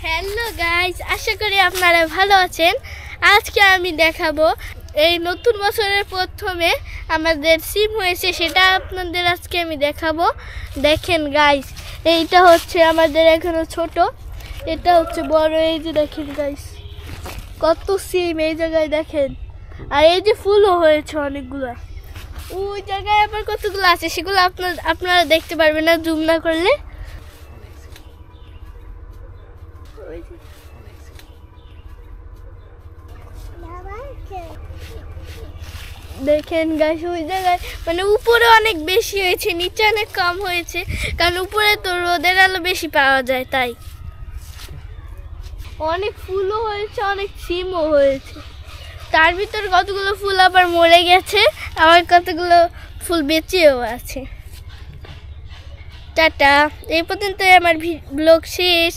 Hello guys, আশা করি আপনারা ভালো আছেন। আজকে আমি দেখাবো এই নতুন বছরের প্রথমে আমাদের সিম হয়েছে, সেটা আপনাদের আজকে আমি দেখাবো। দেখেন গাইস, এইটা হচ্ছে আমাদের এখনো ছোট, এটা হচ্ছে বড়। এই যে দেখেন গাইস, কত সিম এই জায়গায় দেখেন। আর এই যে ফুলও হয়েছে অনেকগুলো। ওই জায়গায় আবার কতগুলো আছে, সেগুলো আপনারা দেখতে পারবেন না জুম না করলে। দেখেন গাইস, ওই জায়গায় মানে উপরে অনেক বেশি হয়েছে, নিচে অনেক কম হয়েছে, কারণ উপরে তো রোদের আলো বেশি পাওয়া যায়। তাই অনেক ফুলও হয়েছে, অনেক সিমও হয়েছে। তার ভিতর কতগুলো ফুল আবার মরে গেছে, আবার কতগুলো ফুল বেঁচেও আছে। টাটা, এই পর্যন্ত আমার ব্লগ শেষ।